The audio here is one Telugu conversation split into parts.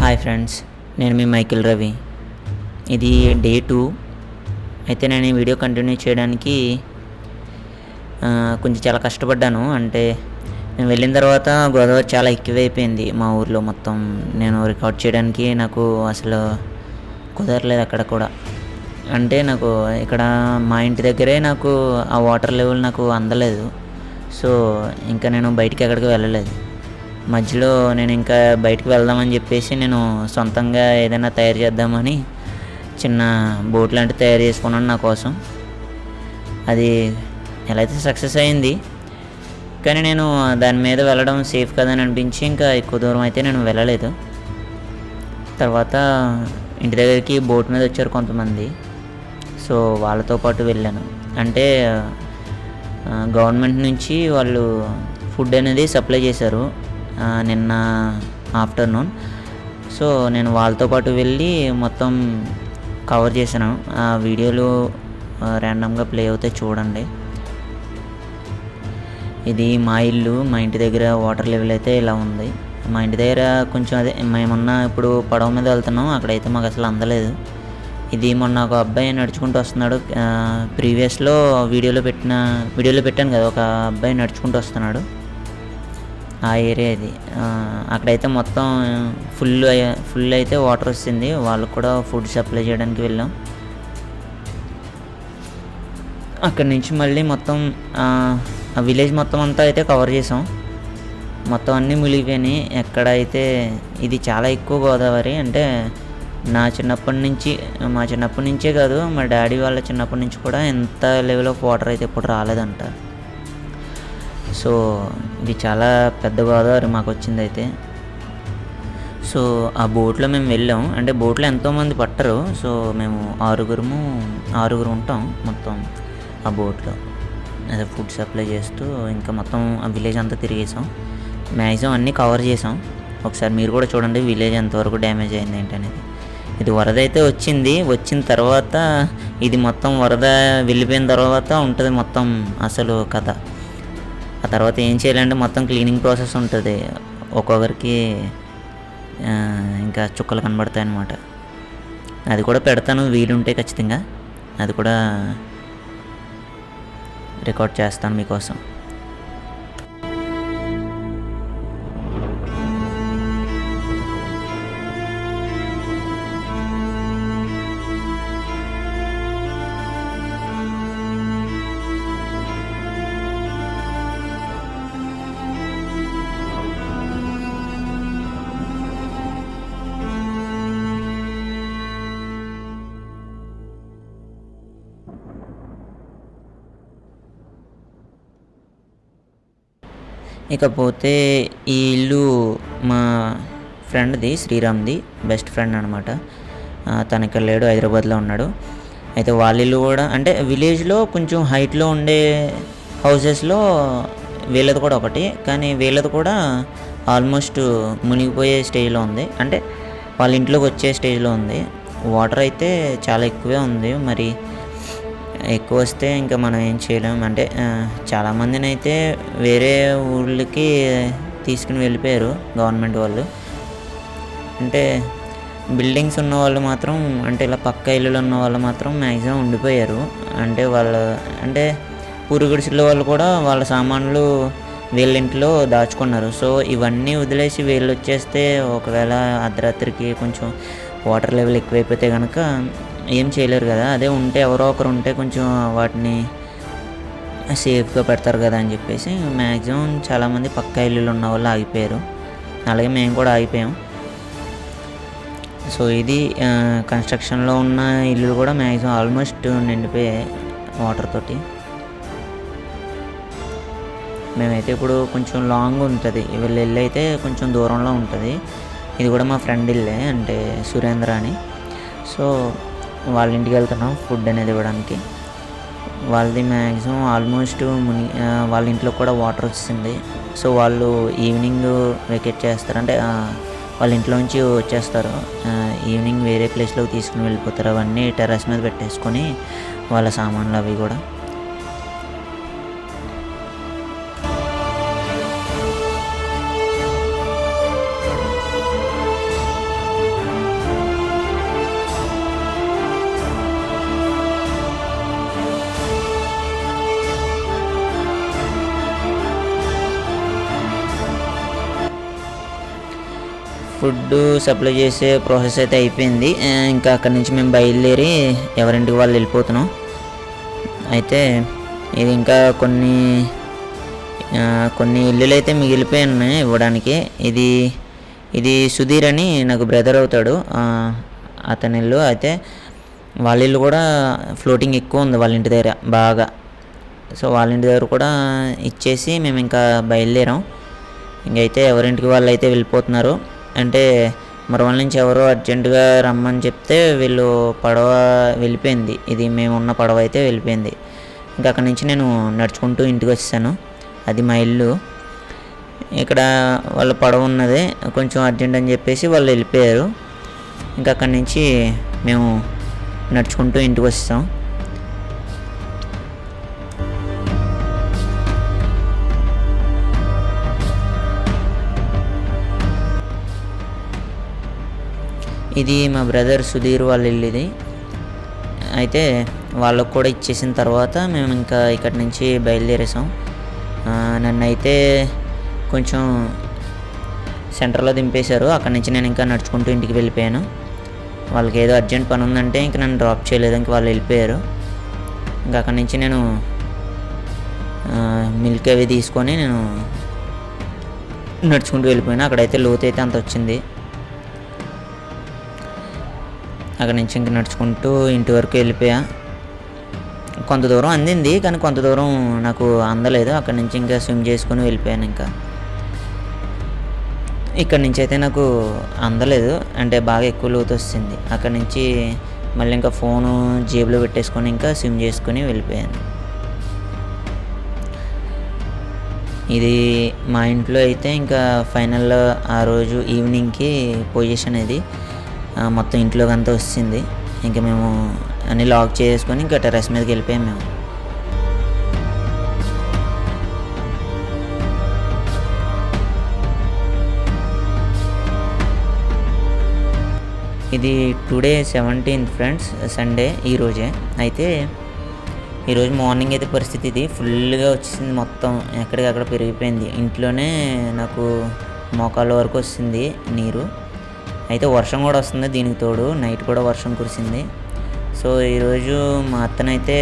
హాయ్ ఫ్రెండ్స్, నేను మీ మైకిల్ రవి. ఇది డే 2. అయితే నేను ఈ వీడియో కంటిన్యూ చేయడానికి కొంచెం చాలా కష్టపడ్డాను. అంటే నేను వెళ్ళిన తర్వాత గోదావరి చాలా ఎక్కువైపోయింది మా ఊర్లో మొత్తం. నేను రికార్డ్ చేయడానికి నాకు అసలు కుదరలేదు అక్కడ కూడా. అంటే నాకు ఇక్కడ మా ఇంటి దగ్గరే నాకు ఆ వాటర్ లెవెల్ నాకు అందలేదు. సో ఇంకా నేను బయటికి ఎక్కడికి వెళ్ళలేదు. మధ్యలో నేను ఇంకా బయటికి వెళ్దామని చెప్పేసి నేను సొంతంగా ఏదైనా తయారు చేద్దామని చిన్న బోట్ లాంటివి తయారు చేసుకున్నాను నా కోసం. అది ఎలా అయితే సక్సెస్ అయింది, కానీ నేను దాని మీద వెళ్ళడం సేఫ్ కదని అనిపించి ఇంకా ఎక్కువ దూరం అయితే నేను వెళ్ళలేదు. తర్వాత ఇంటి దగ్గరికి బోట్ మీద వచ్చారు కొంతమంది. సో వాళ్ళతో పాటు వెళ్ళాను. అంటే గవర్నమెంట్ నుంచి వాళ్ళు ఫుడ్ అనేది సప్లై చేశారు నిన్న ఆఫ్టర్నూన్. సో నేను వాళ్ళతో పాటు వెళ్ళి మొత్తం కవర్ చేశాను. ఆ వీడియోలు ర్యాండమ్గా ప్లే అవుతాయి, చూడండి. ఇది మా ఇల్లు. మా ఇంటి దగ్గర వాటర్ లెవెల్ అయితే ఇలా ఉంది. మా ఇంటి దగ్గర కొంచెం అదే మేమున్న ఇప్పుడు పడవ మీద వెళ్తున్నాం, అక్కడైతే మాకు అసలు అందలేదు. ఇది మొన్న ఒక అబ్బాయి నడుచుకుంటూ వస్తున్నాడు. ప్రీవియస్లో వీడియోలో పెట్టాను కదా, ఒక అబ్బాయి నడుచుకుంటూ వస్తున్నాడు. ఆ ఏరియా ఇది. అక్కడైతే మొత్తం ఫుల్ అయితే వాటర్ వస్తుంది. వాళ్ళకు కూడా ఫుడ్ సప్లై చేయడానికి వెళ్ళాం. అక్కడి నుంచి మళ్ళీ మొత్తం ఆ విలేజ్ మొత్తం అంతా అయితే కవర్ చేసాం. మొత్తం అన్నీ మునిగిపోయినాయి. ఎక్కడైతే ఇది చాలా ఎక్కువ గోదావరి. అంటే మా చిన్నప్పటి నుంచే కాదు, మా డాడీ వాళ్ళ చిన్నప్పటి నుంచి కూడా ఎంత లెవెల్ ఆఫ్ వాటర్ అయితే ఎప్పుడు రాలేదంట. సో ఇది చాలా పెద్ద గోదావరి మాకు వచ్చింది అయితే. సో ఆ బోట్లో మేము వెళ్ళాం. అంటే బోట్లో ఎంతోమంది పట్టరు. సో మేము ఆరుగురు ఉంటాం మొత్తం ఆ బోట్లో. అదే ఫుడ్ సప్లై చేస్తూ ఇంకా మొత్తం ఆ విలేజ్ అంతా తిరిగేసాం. మ్యాక్సిమం అన్నీ కవర్ చేసాం. ఒకసారి మీరు కూడా చూడండి విలేజ్ ఎంతవరకు డ్యామేజ్ అయింది ఏంటనేది. ఇది వరద అయితే వచ్చిన తర్వాత ఇది మొత్తం వరద వెళ్ళిపోయిన తర్వాత ఉంటుంది మొత్తం అసలు కథ. ఆ తర్వాత ఏం చేయాలంటే మొత్తం క్లీనింగ్ ప్రాసెస్ ఉంటుంది. ఒక్కొక్కరికి ఇంకా చుక్కలు కనబడతాయి అన్నమాట. అది కూడా పెడతాను, వీలుంటే ఖచ్చితంగా అది కూడా రికార్డ్ చేస్తాను మీకోసం. ఇకపోతే ఈ ఇల్లు మా ఫ్రెండ్ది, శ్రీరామ్ది, బెస్ట్ ఫ్రెండ్ అనమాట. తను ఇక్కడ లేడు, హైదరాబాద్లో ఉన్నాడు. అయితే వాళ్ళ ఇల్లు కూడా అంటే విలేజ్లో కొంచెం హైట్లో ఉండే హౌసెస్లో వీళ్ళది కూడా ఒకటి. కానీ వీళ్ళది కూడా ఆల్మోస్ట్ మునిగిపోయే స్టేజ్లో ఉంది. అంటే వాళ్ళ ఇంట్లోకి వచ్చే స్టేజ్లో ఉంది. వాటర్ అయితే చాలా ఎక్కువే ఉంది. మరి ఎక్కువ వస్తే ఇంకా మనం ఏం చేయలేము. అంటే చాలామందిని అయితే వేరే ఊళ్ళకి తీసుకుని వెళ్ళిపోయారు గవర్నమెంట్ వాళ్ళు. అంటే బిల్డింగ్స్ ఉన్న వాళ్ళు మాత్రం, అంటే ఇలా పక్క ఇల్లులు ఉన్న వాళ్ళు మాత్రం మ్యాక్సిమం ఉండిపోయారు. అంటే పూరుగుడిసెల వాళ్ళు కూడా వాళ్ళ సామాన్లు వీళ్ళ ఇంట్లో దాచుకున్నారు. సో ఇవన్నీ వదిలేసి వీళ్ళు వచ్చేస్తే ఒకవేళ అర్ధరాత్రికి కొంచెం వాటర్ లెవెల్ ఎక్కువైపోతే కనుక ఏం చేయలేరు కదా. అదే ఉంటే ఎవరో ఒకరు ఉంటే కొంచెం వాటిని సేఫ్గా పెడతారు కదా అని చెప్పేసి మ్యాక్సిమం చాలామంది పక్క ఇల్లులు ఉన్న వాళ్ళు ఆగిపోయారు. అలాగే మేము కూడా ఆగిపోయాం. సో ఇది కన్స్ట్రక్షన్లో ఉన్న ఇల్లులు కూడా మ్యాక్సిమం ఆల్మోస్ట్ నిండిపోయాయి వాటర్ తోటి. మేమైతే ఇప్పుడు కొంచెం లాంగ్ ఉంటుంది, వీళ్ళ ఇల్లు అయితే కొంచెం దూరంలో ఉంటుంది. ఇది కూడా మా ఫ్రెండ్ ఇల్లే, అంటే సురేంద్ర అని. సో వాళ్ళ ఇంటికి వెళ్తున్నాం ఫుడ్ అనేది ఇవ్వడానికి. వాళ్ళది మ్యాక్సిమం ఆల్మోస్ట్ వాళ్ళ ఇంట్లో కూడా వాటర్ వచ్చింది. సో వాళ్ళు ఈవినింగ్ వెకేట్ చేస్తారు. అంటే వాళ్ళ ఇంట్లో నుంచి వచ్చేస్తారు. ఈవినింగ్ వేరే ప్లేస్లోకి తీసుకుని వెళ్ళిపోతారు. అవన్నీ టెర్రస్ మీద పెట్టేసుకొని వాళ్ళ సామాన్లు అవి కూడా. ఫుడ్ సప్లై చేసే ప్రాసెస్ అయితే అయిపోయింది. ఇంకా అక్కడి నుంచి మేము బయలుదేరి ఎవరింటికి వాళ్ళు వెళ్ళిపోతున్నాం. అయితే ఇది ఇంకా కొన్ని ఇల్లులు అయితే మిగిలిపోయి ఉన్నాయి ఇవ్వడానికి. ఇది సుధీర్ అని నాకు బ్రదర్ అవుతాడు, అతని ఇల్లు. అయితే వాళ్ళ ఇల్లు కూడా ఫ్లోటింగ్ ఎక్కువ ఉంది వాళ్ళ ఇంటి దగ్గర బాగా. సో వాళ్ళ ఇంటి దగ్గర కూడా ఇచ్చేసి మేము ఇంకా బయలుదేరాం. ఇంకైతే ఎవరింటికి వాళ్ళు అయితే వెళ్ళిపోతున్నారు. అంటే మరి వాళ్ళ నుంచి ఎవరో అర్జెంటుగా రమ్మని చెప్తే వీళ్ళు పడవ వెళ్ళిపోయింది. ఇది మేము ఉన్న పడవ అయితే వెళ్ళిపోయింది. ఇంకా అక్కడి నుంచి నేను నడుచుకుంటూ ఇంటికి వచ్చేసాను. అది మా ఇల్లు. ఇక్కడ వాళ్ళ పడవ ఉన్నది, కొంచెం అర్జెంట్ అని చెప్పేసి వాళ్ళు వెళ్ళిపోయారు. ఇంకా అక్కడి నుంచి మేము నడుచుకుంటూ ఇంటికి వచ్చేసాం. ఇది మా బ్రదర్ సుధీర్ వాళ్ళ ఇల్లు ఇది. అయితే వాళ్ళకు కూడా ఇచ్చేసిన తర్వాత మేము ఇంకా ఇక్కడి నుంచి బయలుదేరేసాం. నన్ను అయితే కొంచెం సెంటర్లో దింపేశారు. అక్కడి నుంచి నేను ఇంకా నడుచుకుంటూ ఇంటికి వెళ్ళిపోయాను. వాళ్ళకి ఏదో అర్జెంట్ పని ఉందంటే ఇంక నన్ను డ్రాప్ చేయలేదు, ఇంక వాళ్ళు వెళ్ళిపోయారు. ఇంకా అక్కడి నుంచి నేను మిల్క్ అవి తీసుకొని నేను నడుచుకుంటూ వెళ్ళిపోయాను. అక్కడైతే లోతు అయితే అంత వచ్చింది. అక్కడి నుంచి ఇంక నడుచుకుంటూ ఇంటి వరకు వెళ్ళిపోయా. కొంత దూరం అందింది, కానీ కొంత దూరం నాకు అందలేదు. అక్కడి నుంచి ఇంకా స్విమ్ చేసుకుని వెళ్ళిపోయాను. ఇంకా ఇక్కడి నుంచి అయితే నాకు అందలేదు, అంటే బాగా ఎక్కువ లోతు వస్తుంది. అక్కడి నుంచి మళ్ళీ ఇంకా ఫోను జేబులో పెట్టేసుకొని ఇంకా స్విమ్ చేసుకుని వెళ్ళిపోయాను. ఇది మా ఇంట్లో అయితే ఇంకా ఫైనల్ ఆ రోజు ఈవినింగ్కి పొజిషన్ ఇది మొత్తం ఇంట్లోకి అంతా వచ్చింది. ఇంకా మేము అన్నీ లాక్ చేసుకొని ఇంకా టెర్రస్ మీదకి వెళ్ళిపోయాం మేము. ఇది టుడే 17th ఫ్రెండ్స్, సండే ఈరోజే. అయితే ఈరోజు మార్నింగ్ అయితే పరిస్థితి ఇది ఫుల్గా వచ్చింది, మొత్తం ఎక్కడికక్కడ పెరిగిపోయింది. ఇంట్లోనే నాకు మోకాళ్ళ వరకు వస్తుంది నీరు. అయితే వర్షం కూడా వస్తుంది, దీనికి తోడు నైట్ కూడా వర్షం కురిసింది. సో ఈరోజు మా అత్తనైతే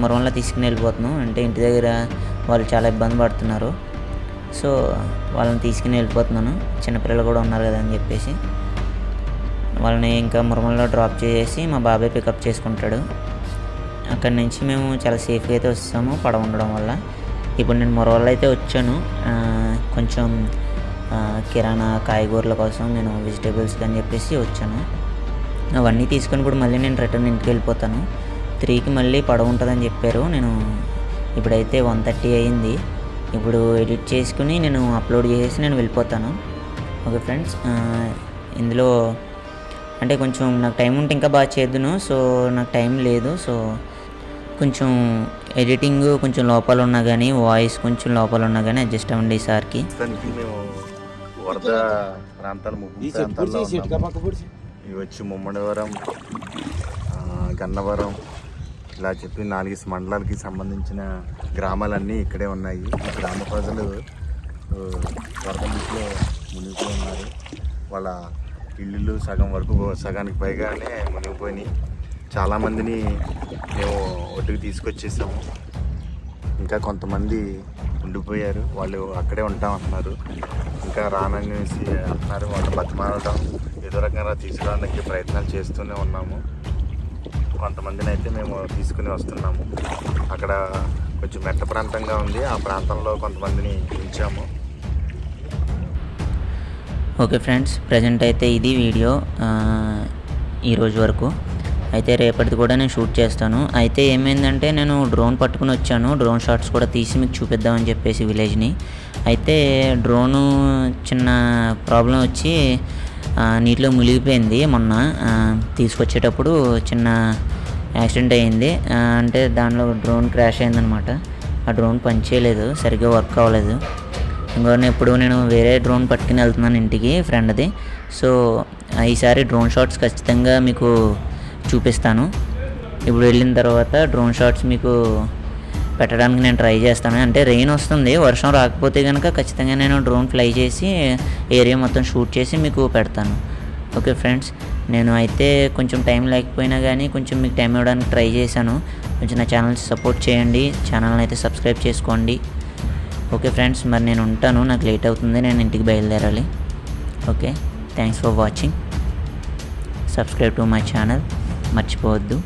మరొకలా తీసుకుని వెళ్ళిపోతున్నాం. అంటే ఇంటి దగ్గర వాళ్ళు చాలా ఇబ్బంది పడుతున్నారు. సో వాళ్ళని తీసుకుని వెళ్ళిపోతున్నాను, చిన్నపిల్లలు కూడా ఉన్నారు కదా అని చెప్పేసి. వాళ్ళని ఇంకా మురమల్లో డ్రాప్ చేసి మా బాబాయ్ పికప్ చేసుకుంటాడు. అక్కడి నుంచి మేము చాలా సేఫ్గా అయితే వస్తాము పడవ ఉండడం వల్ల. ఇప్పుడు నేను మురవల్లో అయితే వచ్చాను. కొంచెం కిరాణా కాయగూరల కోసం నేను వెజిటేబుల్స్ అని చెప్పేసి వచ్చాను. అవన్నీ తీసుకొని ఇప్పుడు మళ్ళీ నేను రిటర్న్ ఇంటికి వెళ్ళిపోతాను. 3కి మళ్ళీ పడవ ఉంటుందని చెప్పారు. నేను ఇప్పుడైతే 1:30 అయింది. ఇప్పుడు ఎడిట్ చేసుకుని నేను అప్లోడ్ చేసి నేను వెళ్ళిపోతాను. ఓకే ఫ్రెండ్స్, ఇందులో అంటే కొంచెం నాకు టైం ఉంటే ఇంకా బాగా చేద్దును. సో నాకు టైం లేదు. సో కొంచెం ఎడిటింగ్ కొంచెం లోపాలు ఉన్నా కానీ, వాయిస్ కొంచెం లోపాలు ఉన్నా కానీ అడ్జస్ట్ అవ్వండి ఈసారికి. వరద ప్రాంతాలు ఇవి వచ్చి ముమ్మడివరం, గన్నవరం ఇలా చెప్పి 4 మండలాలకి సంబంధించిన గ్రామాలన్నీ ఇక్కడే ఉన్నాయి. ఈ గ్రామ ప్రజలు వరద నీటిలో మునిగిపోయి ఉన్నారు. వాళ్ళ ఇళ్ళు సగానికి పైగానే మునిగిపోయినాయి. చాలామందిని మేము ఒడ్డుకు తీసుకొచ్చేసాము. ఇంకా కొంతమంది ఉండిపోయారు, వాళ్ళు అక్కడే ఉంటామంటున్నారు. ఇంకా రాననేసి అంటున్నారు. వాళ్ళు బతిమాలడం ఏదో రకంగా తీసుకురావడానికి ప్రయత్నాలు చేస్తూనే ఉన్నాము. కొంతమందిని అయితే మేము తీసుకుని వస్తున్నాము. అక్కడ కొంచెం మెట్ట ప్రాంతంగా ఉంది, ఆ ప్రాంతంలో కొంతమందిని ఉంచాము. ఓకే ఫ్రెండ్స్, ప్రజెంట్ అయితే ఇది వీడియో ఈరోజు వరకు. అయితే రేపటిది కూడా నేను షూట్ చేస్తాను. అయితే ఏమైందంటే నేను డ్రోన్ పట్టుకుని వచ్చాను, డ్రోన్ షాట్స్ కూడా తీసి మీకు చూపిద్దామని చెప్పేసి విలేజ్ని. అయితే డ్రోను చిన్న ప్రాబ్లం వచ్చి నీటిలో మునిగిపోయింది. మొన్న తీసుకొచ్చేటప్పుడు చిన్న యాక్సిడెంట్ అయ్యింది. అంటే దానిలో డ్రోన్ క్రాష్ అయిందనమాట. ఆ డ్రోన్ పనిచేయలేదు, సరిగ్గా వర్క్ అవ్వలేదు. ఎప్పుడు నేను వేరే డ్రోన్ పట్టుకుని వెళ్తున్నాను ఇంటికి, ఫ్రెండ్ది. సో ఈసారి డ్రోన్ షాట్స్ ఖచ్చితంగా మీకు చూపిస్తాను. ఇప్పుడు వెళ్ళిన తర్వాత డ్రోన్ షాట్స్ మీకు పెట్టడానికి నేను ట్రై చేస్తాను. అంటే రెయిన్ వస్తుంది, వర్షం రాకపోతే కనుక ఖచ్చితంగా నేను డ్రోన్ ఫ్లై చేసి ఏరియా మొత్తం షూట్ చేసి మీకు పెడతాను. ఓకే ఫ్రెండ్స్, నేను అయితే కొంచెం టైం లేకపోయినా కానీ కొంచెం మీకు టైం ఇవ్వడానికి ట్రై చేశాను. కొంచెం నా ఛానల్ సపోర్ట్ చేయండి, ఛానల్ని అయితే సబ్స్క్రైబ్ చేసుకోండి. ఓకే ఫ్రెండ్స్, మరి నేను ఉంటాను, నాకు లేట్ అవుతుంది, నేను ఇంటికి బయలుదేరాలి. Okay, thanks for watching. Subscribe to my channel, మర్చిపోవద్దు.